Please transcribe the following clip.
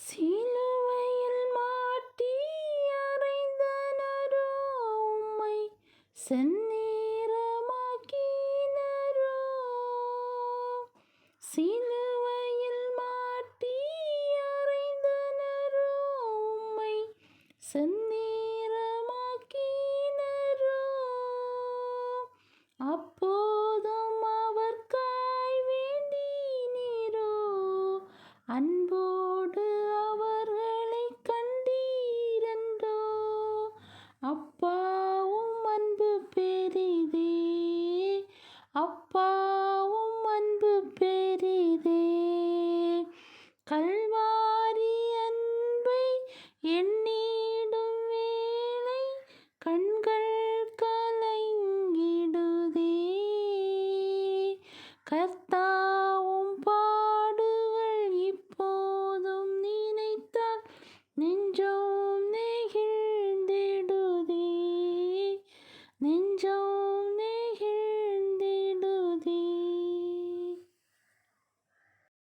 சிலுவையில் மாட்டி அறைந்தனரோ, உம்மை செந்நிறமாக்கினரோ. சிலுவையில் மாட்டி அறைந்தனரோ, உம்மை செந்நிறமாக்கினரோ. அப்போதும் அவர்க்காய் வேண்டினீரோ, அன்போ